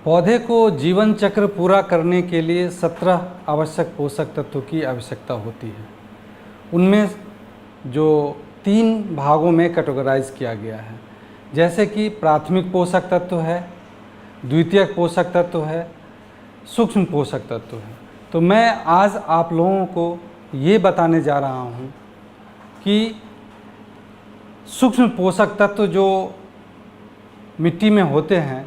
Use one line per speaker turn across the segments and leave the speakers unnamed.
पौधे को जीवन चक्र पूरा करने के लिए 17 आवश्यक पोषक तत्वों की आवश्यकता होती है। उनमें जो 3 भागों में कैटेगराइज किया गया है, जैसे कि प्राथमिक पोषक तत्व है, द्वितीयक पोषक तत्व है, सूक्ष्म पोषक तत्व है। तो मैं आज आप लोगों को ये बताने जा रहा हूँ कि सूक्ष्म पोषक तत्व जो मिट्टी में होते हैं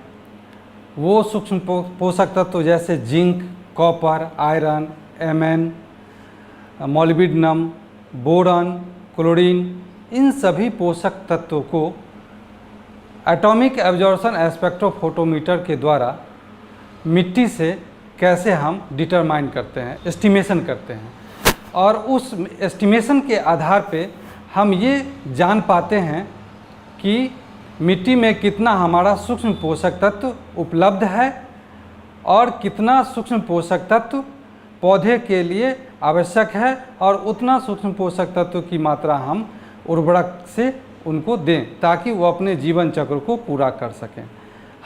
वो सूक्ष्म पोषक तत्व जैसे zinc, copper, iron, MN, molybdenum, boron, chlorine, इन सभी पोषक तत्वों को एटॉमिक एब्जॉर्प्शन स्पेक्ट्रोफोटोमीटर के द्वारा मिट्टी से कैसे हम डिटरमाइन करते हैं, एस्टिमेशन करते हैं, और उस एस्टिमेशन के आधार पे हम ये जान पाते हैं कि मिट्टी में कितना हमारा सूक्ष्म पोषक तत्व उपलब्ध है और कितना सूक्ष्म पोषक तत्व पौधे के लिए आवश्यक है, और उतना सूक्ष्म पोषक तत्व की मात्रा हम उर्वरक से उनको दें ताकि वो अपने जीवन चक्र को पूरा कर सकें।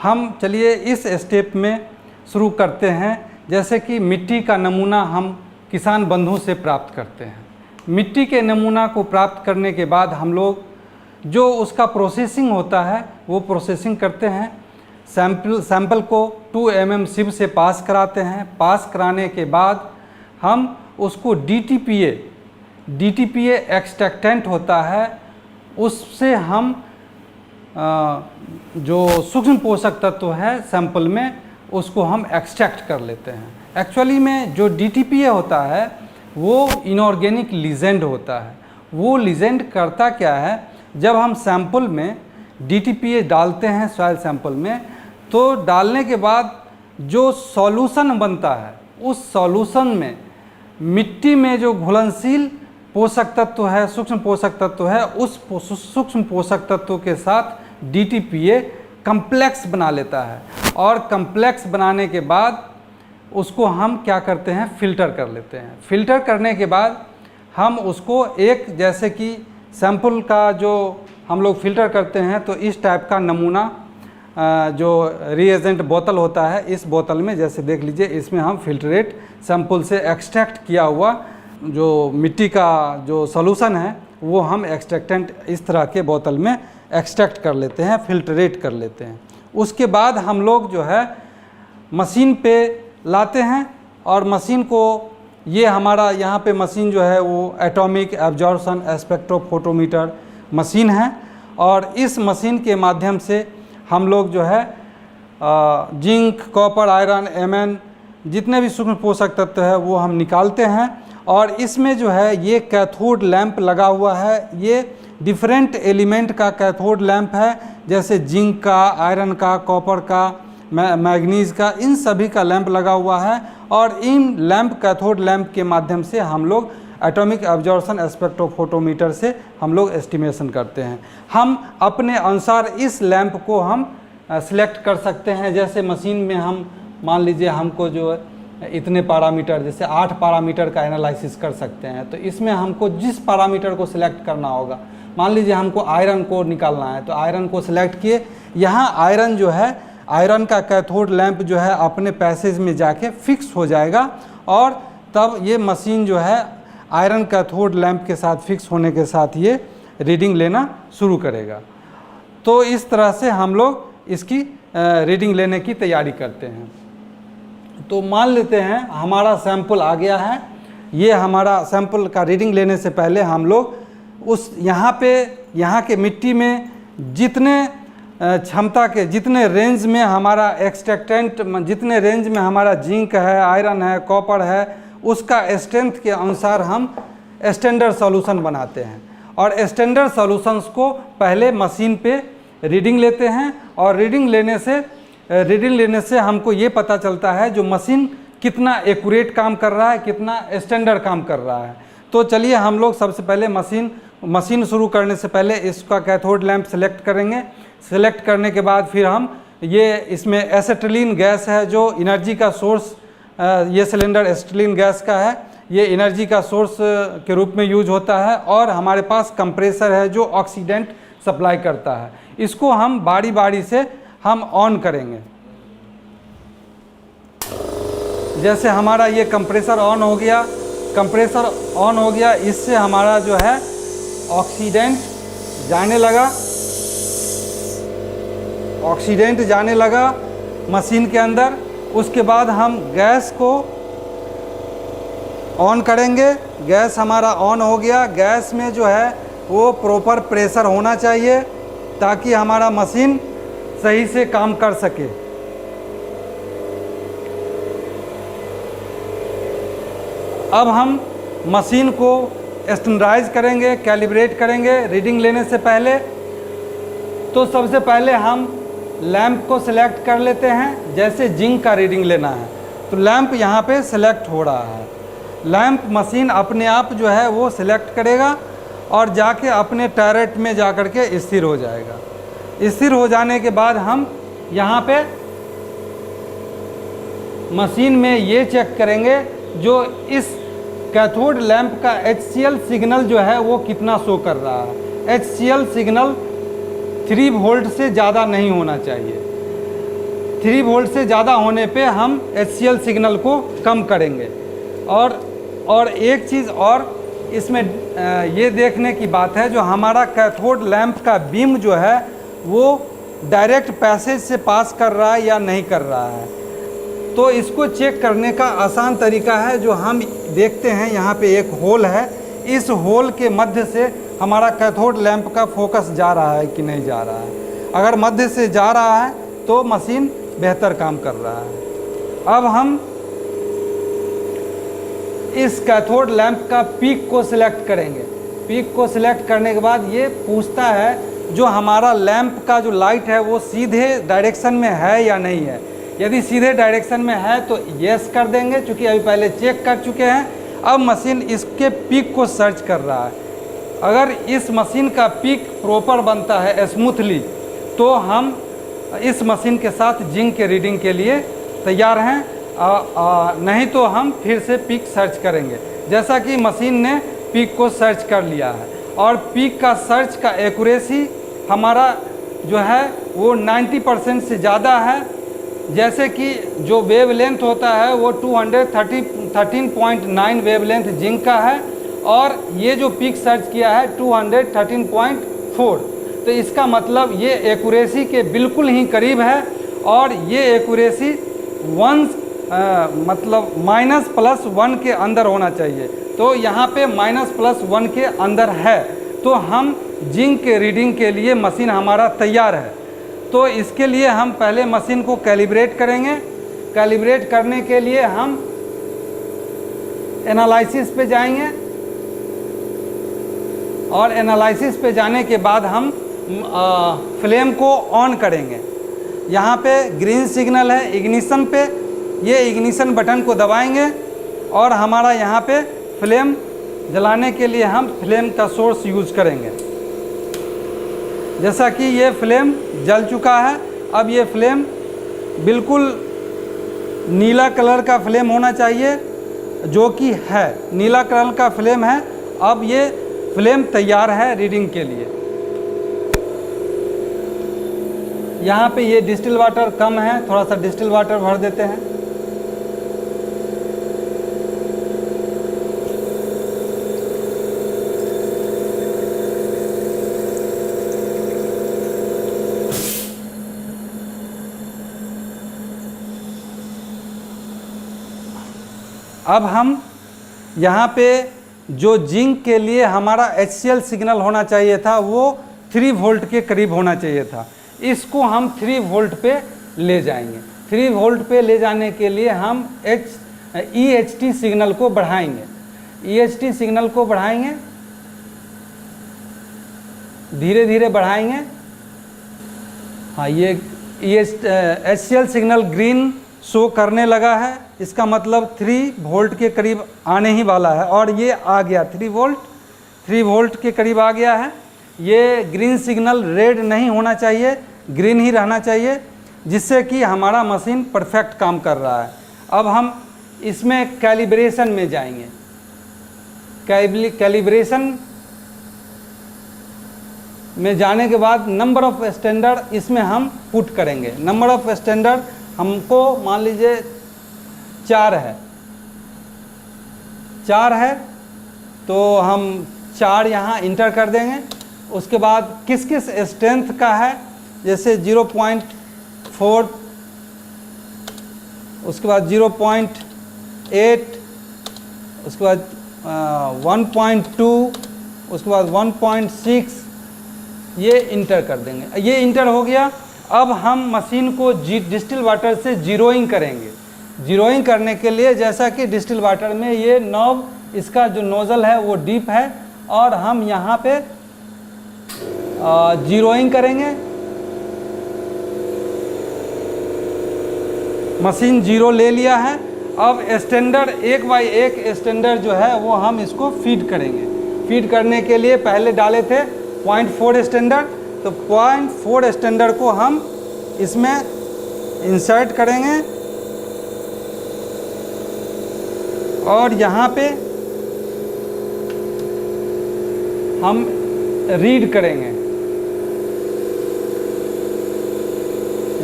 हम चलिए इस स्टेप में शुरू करते हैं। जैसे कि मिट्टी का नमूना हम किसान बंधुओं से प्राप्त करते हैं। मिट्टी के नमूना को प्राप्त करने के बाद हम लोग जो उसका प्रोसेसिंग होता है वो प्रोसेसिंग करते हैं। सैंपल को 2 mm सिव से पास कराते हैं। पास कराने के बाद हम उसको DTPA एक्सट्रैक्टेंट होता है, उससे हम जो सूक्ष्म पोषक तत्व है सैंपल में उसको हम एक्सट्रैक्ट कर लेते हैं। एक्चुअली में जो DTPA होता है वो इनऑर्गेनिक लीजेंड होता है। वो लीजेंड करता क्या है, जब हम सैंपल में DTPA डालते हैं सॉइल सैंपल में, तो डालने के बाद जो सॉल्यूशन बनता है उस सॉल्यूशन में मिट्टी में जो घुलनशील पोषक तत्व है, सूक्ष्म पोषक तत्व है, उस सूक्ष्म पोषक तत्व के साथ DTPA कम्प्लेक्स बना लेता है, और कम्प्लेक्स बनाने के बाद उसको हम क्या करते हैं, फ़िल्टर कर लेते हैं। फ़िल्टर करने के बाद हम उसको एक, जैसे कि सैंपल का जो हम लोग फ़िल्टर करते हैं तो इस टाइप का नमूना जो रिएजेंट बोतल होता है, इस बोतल में जैसे देख लीजिए, इसमें हम फ़िल्ट्रेट सैंपल से एक्सट्रैक्ट किया हुआ जो मिट्टी का जो सॉल्यूशन है वो हम एक्सट्रैक्टेंट इस तरह के बोतल में एक्सट्रैक्ट कर लेते हैं, फ़िल्ट्रेट कर लेते हैं। उसके बाद हम लोग जो है मशीन पे लाते हैं, और मशीन को, ये हमारा यहाँ पे मशीन जो है वो एटॉमिक एब्जॉर्प्शन स्पेक्ट्रोफोटोमीटर मशीन है, और इस मशीन के माध्यम से हम लोग जो है जिंक, कॉपर, आयरन, एमएन, जितने भी सूक्ष्म पोषक तत्व है वो हम निकालते हैं। और इसमें जो है ये कैथोड लैंप लगा हुआ है। ये डिफरेंट एलिमेंट का कैथोड लैंप है, जैसे जिंक का, आयरन का, कॉपर का, मैग्नीज का, इन सभी का लैंप लगा हुआ है। और इन लैंप, कैथोड लैंप के माध्यम से हम लोग एटॉमिक एब्जॉर्प्शन स्पेक्ट्रोफोटोमीटर से हम लोग एस्टिमेशन करते हैं। हम अपने अनुसार इस लैंप को हम सिलेक्ट कर सकते हैं। जैसे मशीन में हम मान लीजिए हमको जो इतने पैरामीटर, जैसे 8 पैरामीटर का एनालिसिस कर सकते हैं, तो इसमें हमको जिस पैरामीटर को सिलेक्ट करना होगा, मान लीजिए हमको आयरन को निकालना है तो आयरन को सिलेक्ट किए। यहाँ आयरन जो है, आयरन का कैथोड लैंप जो है अपने पैसेज में जाके फिक्स हो जाएगा, और तब ये मशीन जो है आयरन कैथोड लैंप के साथ फिक्स होने के साथ ये रीडिंग लेना शुरू करेगा। तो इस तरह से हम लोग इसकी रीडिंग लेने की तैयारी करते हैं। तो मान लेते हैं हमारा सैंपल आ गया है। ये हमारा सैंपल का रीडिंग लेने से पहले हम लोग उस यहाँ के मिट्टी में जितने क्षमता के, जितने रेंज में हमारा एक्सट्रैक्टेंट, जितने रेंज में हमारा जिंक है, आयरन है, कॉपर है, उसका स्ट्रेंथ के अनुसार हम स्टैंडर्ड सॉल्यूशन बनाते हैं। और स्टैंडर्ड सॉल्यूशंस को पहले मशीन पे रीडिंग लेते हैं, और रीडिंग लेने से हमको ये पता चलता है जो मशीन कितना एक्यूरेट काम कर रहा है, कितना स्टैंडर्ड काम कर रहा है। तो चलिए हम लोग सबसे पहले मशीन शुरू करने से पहले इसका कैथोड लैंप सेलेक्ट करेंगे। सेलेक्ट करने के बाद फिर हम इसमें एसिटिलीन गैस है जो एनर्जी का सोर्स, ये सिलेंडर एसिटिलीन गैस का है, ये एनर्जी का सोर्स के रूप में यूज होता है। और हमारे पास कंप्रेसर है जो ऑक्सीडेंट सप्लाई करता है। इसको हम बारी बारी से हम ऑन करेंगे। जैसे हमारा ये कंप्रेसर ऑन हो गया, कंप्रेसर ऑन हो गया, इससे हमारा जो है ऑक्सीडेंट जाने लगा, ऑक्सीडेंट जाने लगा मशीन के अंदर। उसके बाद हम गैस को ऑन करेंगे। गैस हमारा ऑन हो गया। गैस में जो है वो प्रॉपर प्रेशर होना चाहिए ताकि हमारा मशीन सही से काम कर सके। अब हम मशीन को स्टैंडर्डाइज करेंगे, कैलिब्रेट करेंगे रीडिंग लेने से पहले। तो सबसे पहले हम लैंप को सिलेक्ट कर लेते हैं। जैसे जिंक का रीडिंग लेना है तो लैंप यहाँ पे सिलेक्ट हो रहा है। लैंप मशीन अपने आप जो है वो सिलेक्ट करेगा और जाके अपने टैरेट में जा कर के स्थिर हो जाएगा। स्थिर हो जाने के बाद हम यहाँ पे मशीन में ये चेक करेंगे जो इस कैथोड लैंप का HCl सिग्नल जो है वो कितना शो कर रहा है। HCl सिग्नल 3 वोल्ट से ज़्यादा नहीं होना चाहिए। 3 वोल्ट से ज़्यादा होने पे हम HCl सिग्नल को कम करेंगे। और एक चीज़ और इसमें ये देखने की बात है, जो हमारा कैथोड लैंप का बीम जो है वो डायरेक्ट पैसेज से पास कर रहा है या नहीं कर रहा है। तो इसको चेक करने का आसान तरीका है, जो हम देखते हैं यहाँ पे एक होल है, इस होल के मध्य से हमारा कैथोड लैंप का फोकस जा रहा है कि नहीं जा रहा है। अगर मध्य से जा रहा है तो मशीन बेहतर काम कर रहा है। अब हम इस कैथोड लैंप का पीक को सिलेक्ट करेंगे। पीक को सिलेक्ट करने के बाद ये पूछता है जो हमारा लैंप का जो लाइट है वो सीधे डायरेक्शन में है या नहीं है। यदि सीधे डायरेक्शन में है तो यस कर देंगे, क्योंकि अभी पहले चेक कर चुके हैं। अब मशीन इसके पीक को सर्च कर रहा है। अगर इस मशीन का पीक प्रॉपर बनता है स्मूथली तो हम इस मशीन के साथ जिंक के रीडिंग के लिए तैयार हैं। नहीं तो हम फिर से पीक सर्च करेंगे। जैसा कि मशीन ने पीक को सर्च कर लिया है और पीक का सर्च का एक्यूरेसी हमारा जो है वो 90% से ज़्यादा है। जैसे कि जो वेवलेंथ होता है वो 213.9 वेवलेंथ जिंक का है और ये जो पीक सर्च किया है 213.4। तो इसका मतलब ये एक्यूरेसी के बिल्कुल ही करीब है और ये एक्यूरेसी मतलब -+1 के अंदर होना चाहिए। तो यहाँ पे -+1 के अंदर है तो हम जिंक के रीडिंग के लिए मशीन हमारा तैयार है। तो इसके लिए हम पहले मशीन को कैलिब्रेट करेंगे। कैलिब्रेट करने के लिए हम एनालिसिस पे जाएंगे और एनालिसिस पे जाने के बाद हम फ्लेम को ऑन करेंगे। यहाँ पे ग्रीन सिग्नल है इग्निशन पे, ये इग्निशन बटन को दबाएंगे और हमारा यहाँ पे फ्लेम जलाने के लिए हम फ्लेम का सोर्स यूज करेंगे। जैसा कि ये फ्लेम जल चुका है। अब ये फ्लेम बिल्कुल नीला कलर का फ्लेम होना चाहिए, जो कि है नीला कलर का फ्लेम है। अब ये फ्लेम तैयार है रीडिंग के लिए। यहाँ पे ये डिस्टिल वाटर कम है, थोड़ा सा डिस्टिल वाटर भर देते हैं। अब हम यहाँ पे जो जिंक के लिए हमारा HCl सिग्नल होना चाहिए था वो 3 वोल्ट के करीब होना चाहिए था। इसको हम 3 वोल्ट पे ले जाएंगे। 3 वोल्ट पे ले जाने के लिए हम EHT सिग्नल को बढ़ाएंगे। EHT सिग्नल को बढ़ाएंगे, धीरे धीरे बढ़ाएंगे। हाँ, ये HCl सिग्नल ग्रीन शो करने लगा है, इसका मतलब 3 वोल्ट के करीब आने ही वाला है और ये आ गया 3 वोल्ट के करीब आ गया है। ये ग्रीन सिग्नल रेड नहीं होना चाहिए, ग्रीन ही रहना चाहिए, जिससे कि हमारा मशीन परफेक्ट काम कर रहा है। अब हम इसमें कैलिब्रेशन में जाएंगे। कैलिब्रेशन में जाने के बाद नंबर ऑफ स्टैंडर्ड इसमें हम पुट करेंगे। नंबर ऑफ स्टैंडर्ड हमको मान लीजिए 4 है, 4 है, तो हम 4 यहाँ इंटर कर देंगे। उसके बाद किस किस स्ट्रेंथ का है, जैसे 0.4, उसके बाद 0.8, उसके बाद 1.2, उसके बाद 1.6, ये इंटर कर देंगे। ये इंटर हो गया। अब हम मशीन को डिस्टिल वाटर से जीरोइंग करेंगे। जीरोइंग करने के लिए जैसा कि डिस्टिल वाटर में ये नॉब, इसका जो नोज़ल है वो डीप है, और हम यहाँ पे जीरोइंग करेंगे। मशीन जीरो ले लिया है। अब स्टैंडर्ड 1 बाई 1 स्टैंडर्ड जो है वो हम इसको फीड करेंगे। फीड करने के लिए पहले डाले थे 0.4 स्टैंडर्ड, तो 0.4 स्टैंडर्ड को हम इसमें इंसर्ट करेंगे और यहाँ पे हम रीड करेंगे।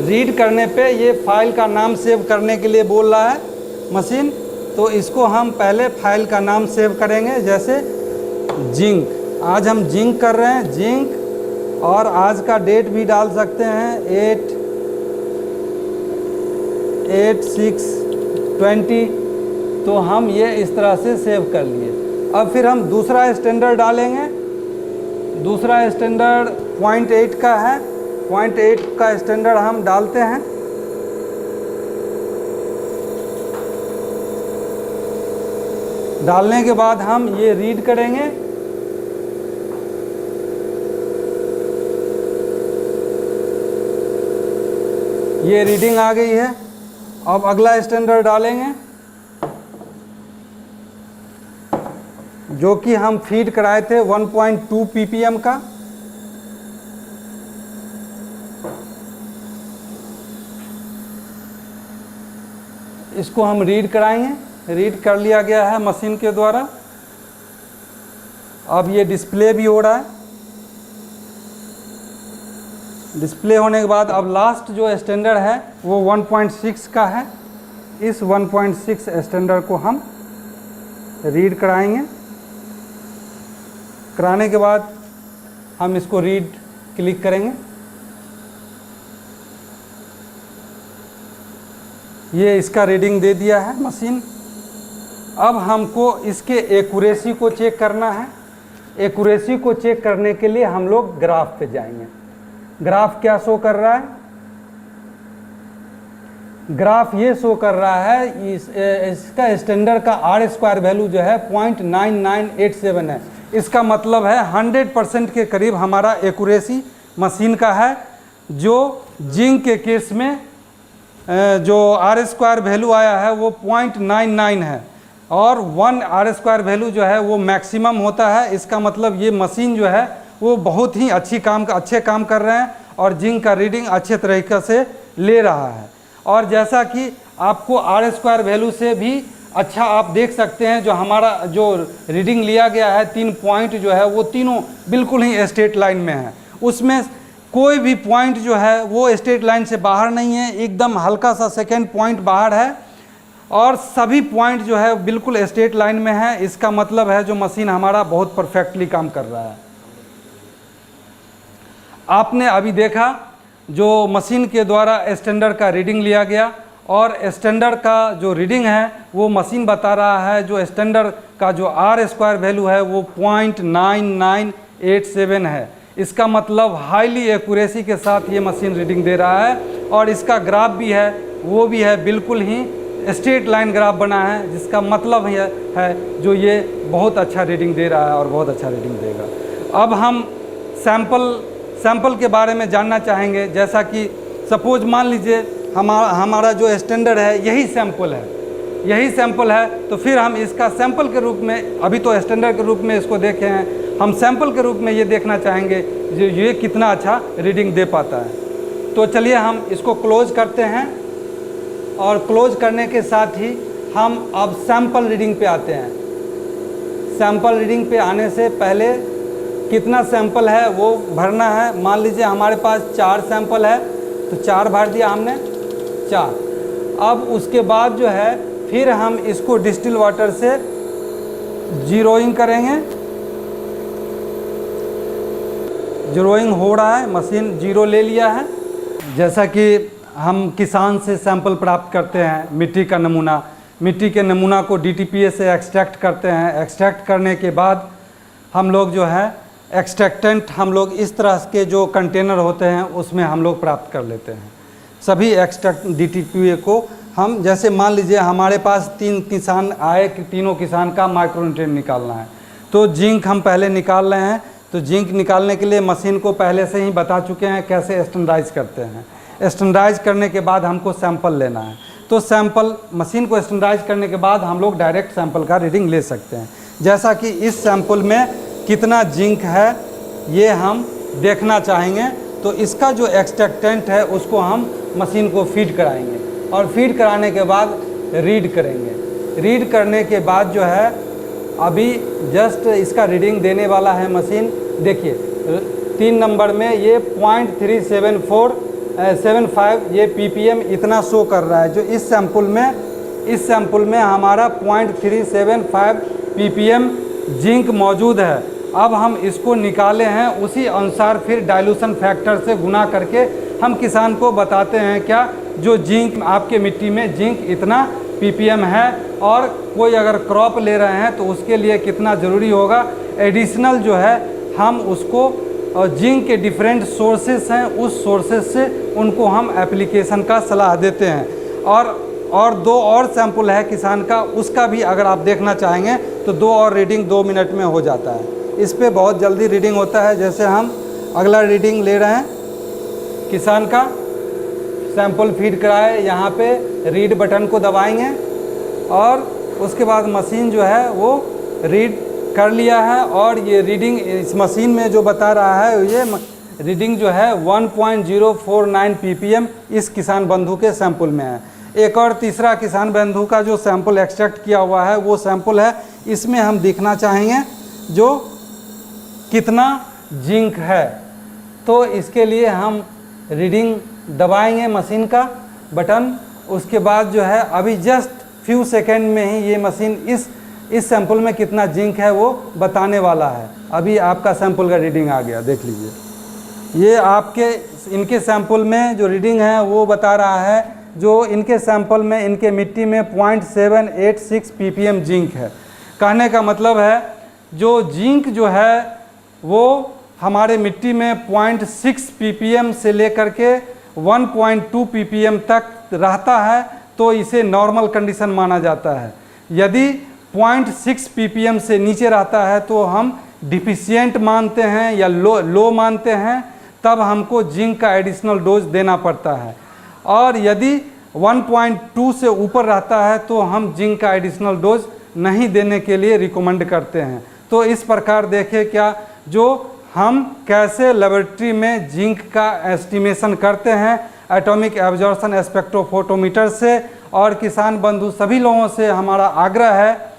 रीड करने पे ये फाइल का नाम सेव करने के लिए बोल रहा है मशीन, तो इसको हम पहले फाइल का नाम सेव करेंगे, जैसे जिंक। आज हम जिंक कर रहे हैं, जिंक, और आज का डेट भी डाल सकते हैं 8/6/20। तो हम ये इस तरह से सेव कर लिए। अब फिर हम दूसरा स्टैंडर्ड डालेंगे। दूसरा स्टैंडर्ड 0.8 का है, 0.8 का स्टैंडर्ड हम डालते हैं। डालने के बाद हम ये रीड करेंगे। ये रीडिंग आ गई है। अब अगला स्टैंडर्ड डालेंगे जो कि हम फीड कराए थे 1.2 ppm का। इसको हम रीड कराएंगे। रीड कर लिया गया है मशीन के द्वारा। अब ये डिस्प्ले भी हो रहा है। डिस्प्ले होने के बाद अब लास्ट जो स्टैंडर्ड है वो 1.6 का है। इस 1.6 स्टैंडर्ड को हम रीड कराएंगे। कराने के बाद हम इसको रीड क्लिक करेंगे। ये इसका रीडिंग दे दिया है मशीन। अब हमको इसके एक्यूरेसी को चेक करना है। एक्यूरेसी को चेक करने के लिए हम लोग ग्राफ पे जाएंगे। ग्राफ क्या शो कर रहा है? ग्राफ ये शो कर रहा है इसका स्टैंडर्ड का R² वैल्यू जो है 0.9987 है। इसका मतलब है 100% के करीब हमारा एक्यूरेसी मशीन का है। जो जिंक के केस में जो R² वैल्यू आया है वो 0.99 है, और 1 R² वैल्यू जो है वो मैक्सिमम होता है। इसका मतलब ये मशीन जो है वो बहुत ही अच्छे काम कर रहे हैं और जिंक का रीडिंग अच्छे तरीके से ले रहा है। और जैसा कि आपको R² वैल्यू से भी अच्छा आप देख सकते हैं, जो हमारा जो रीडिंग लिया गया है 3 पॉइंट जो है वो तीनों बिल्कुल ही स्ट्रेट लाइन में है। उसमें कोई भी पॉइंट जो है वो स्ट्रेट लाइन से बाहर नहीं है, एकदम हल्का सा सेकेंड पॉइंट बाहर है, और सभी पॉइंट जो है बिल्कुल स्ट्रेट लाइन में है। इसका मतलब है जो मशीन हमारा बहुत परफेक्टली काम कर रहा है। आपने अभी देखा जो मशीन के द्वारा स्टैंडर्ड का रीडिंग लिया गया, और स्टैंडर्ड का जो रीडिंग है वो मशीन बता रहा है जो स्टैंडर्ड का जो R² वैल्यू है वो 0.9987 है। इसका मतलब हाईली एक्यूरेसी के साथ ये मशीन रीडिंग दे रहा है। और इसका ग्राफ भी है वो भी है बिल्कुल ही स्ट्रेट लाइन ग्राफ बना है, जिसका मतलब है जो ये बहुत अच्छा रीडिंग दे रहा है और बहुत अच्छा रीडिंग देगा। अब हम सैंपल के बारे में जानना चाहेंगे। जैसा कि सपोज मान लीजिए हमारा जो स्टैंडर्ड है यही सैंपल है, तो फिर हम इसका सैंपल के रूप में, अभी तो स्टैंडर्ड के रूप में इसको देखे हैं, हम सैंपल के रूप में ये देखना चाहेंगे जो ये कितना अच्छा रीडिंग दे पाता है। तो चलिए हम इसको क्लोज करते हैं, और क्लोज करने के साथ ही हम अब सैंपल रीडिंग पे आते हैं। सैंपल रीडिंग पे आने से पहले कितना सैंपल है वो भरना है। मान लीजिए हमारे पास 4 सैंपल है, तो 4 भर दिया हमने, 4। अब उसके बाद जो है फिर हम इसको डिस्टिल वाटर से जीरोइंग करेंगे। जीरोइंग हो रहा है, मशीन जीरो ले लिया है। जैसा कि हम किसान से सैंपल प्राप्त करते हैं मिट्टी का नमूना, मिट्टी के नमूना को DTPA से एक्सट्रैक्ट करते हैं। एक्सट्रैक्ट करने के बाद हम लोग जो है एक्सट्रैक्टेंट हम लोग इस तरह के जो कंटेनर होते हैं उसमें हम लोग प्राप्त कर लेते हैं। सभी एक्सट्रैक्ट DTPA को हम, जैसे मान लीजिए हमारे पास 3 किसान आए कि तीनों किसान का माइक्रोन्यूट्रिएंट निकालना है, तो जिंक हम पहले निकाल रहे हैं। तो जिंक निकालने के लिए मशीन को पहले से ही बता चुके हैं कैसे स्टैंडर्डाइज करते हैं। स्टैंडर्डाइज करने के बाद हमको सैंपल लेना है, तो सैंपल मशीन को स्टैंडर्डाइज करने के बाद हम लोग डायरेक्ट सैंपल का रीडिंग ले सकते हैं। जैसा कि इस सैंपल में कितना जिंक है ये हम देखना चाहेंगे, तो इसका जो एक्सट्रैक्टेंट है उसको हम मशीन को फीड कराएंगे और फीड कराने के बाद रीड करेंगे। रीड करने के बाद जो है अभी जस्ट इसका रीडिंग देने वाला है मशीन। देखिए 3 नंबर में ये 0.37475 ये ppm इतना शो कर रहा है। जो इस सैंपल में हमारा 0.375 ppm जिंक मौजूद है। अब हम इसको निकाले हैं, उसी अनुसार फिर डाइल्यूशन फैक्टर से गुना करके हम किसान को बताते हैं क्या जो जिंक आपके मिट्टी में जिंक इतना ppm है, और कोई अगर क्रॉप ले रहे हैं तो उसके लिए कितना ज़रूरी होगा। एडिशनल जो है हम उसको जिंक के डिफरेंट सोर्सेस हैं, उस सोर्सेस से उनको हम एप्लीकेशन का सलाह देते हैं। और 2 और सैंपल है किसान का, उसका भी अगर आप देखना चाहेंगे तो 2 और रीडिंग 2 मिनट में हो जाता है। इस पे बहुत जल्दी रीडिंग होता है। जैसे हम अगला रीडिंग ले रहे हैं किसान का, सैंपल फीड कराए, यहाँ पे रीड बटन को दबाएंगे और उसके बाद मशीन जो है वो रीड कर लिया है। और ये रीडिंग इस मशीन में जो बता रहा है ये रीडिंग जो है 1.049 ppm इस किसान बंधु के सैंपल में है। एक और तीसरा किसान बंधु का जो सैंपल एक्सट्रैक्ट किया हुआ है वो सैंपल है, इसमें हम देखना चाहेंगे जो कितना जिंक है। तो इसके लिए हम रीडिंग दबाएंगे मशीन का बटन। उसके बाद जो है अभी जस्ट फ्यू सेकेंड में ही ये मशीन इस सैंपल में कितना जिंक है वो बताने वाला है। अभी आपका सैंपल का रीडिंग आ गया, देख लीजिए। ये आपके इनके सैंपल में जो रीडिंग है वो बता रहा है, जो इनके सैंपल में इनके मिट्टी में 0.786 ppm जिंक है। कहने का मतलब है जो जिंक जो है वो हमारे मिट्टी में 0.6 ppm से लेकर के 1.2 ppm तक रहता है, तो इसे नॉर्मल कंडीशन माना जाता है। यदि 0.6 ppm से नीचे रहता है तो हम डिफिशिएंट मानते हैं या लो मानते हैं, तब हमको जिंक का एडिशनल डोज देना पड़ता है। और यदि 1.2 से ऊपर रहता है तो हम जिंक का एडिशनल डोज नहीं देने के लिए रिकमेंड करते हैं। तो इस प्रकार देखें क्या जो हम कैसे लेबोरेटरी में जिंक का एस्टिमेशन करते हैं एटॉमिक एब्जॉर्प्शन स्पेक्ट्रोफोटोमीटर से। और किसान बंधु सभी लोगों से हमारा आग्रह है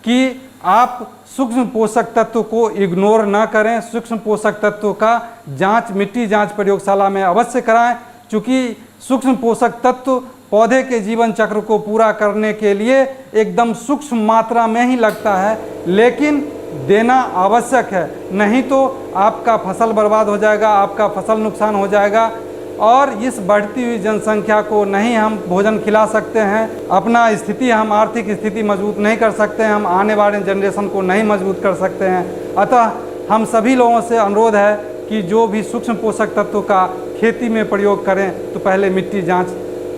कि आप सूक्ष्म पोषक तत्व को इग्नोर ना करें। सूक्ष्म पोषक तत्व का जांच मिट्टी जांच प्रयोगशाला में अवश्य कराएं, क्योंकि सूक्ष्म पोषक तत्व पौधे के जीवन चक्र को पूरा करने के लिए एकदम सूक्ष्म मात्रा में ही लगता है, लेकिन देना आवश्यक है। नहीं तो आपका फसल बर्बाद हो जाएगा, आपका फसल नुकसान हो जाएगा। और इस बढ़ती हुई जनसंख्या को नहीं हम भोजन खिला सकते हैं, अपना स्थिति हम आर्थिक स्थिति मजबूत नहीं कर सकते हैं, हम आने वाले जनरेशन को नहीं मजबूत कर सकते हैं। अतः हम सभी लोगों से अनुरोध है कि जो भी सूक्ष्म पोषक तत्व का खेती में प्रयोग करें तो पहले मिट्टी जांच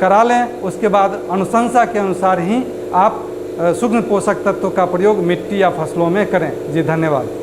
करा लें, उसके बाद अनुशंसा के अनुसार ही आप सूक्ष्म पोषक तत्व का प्रयोग मिट्टी या फसलों में करें। जी धन्यवाद।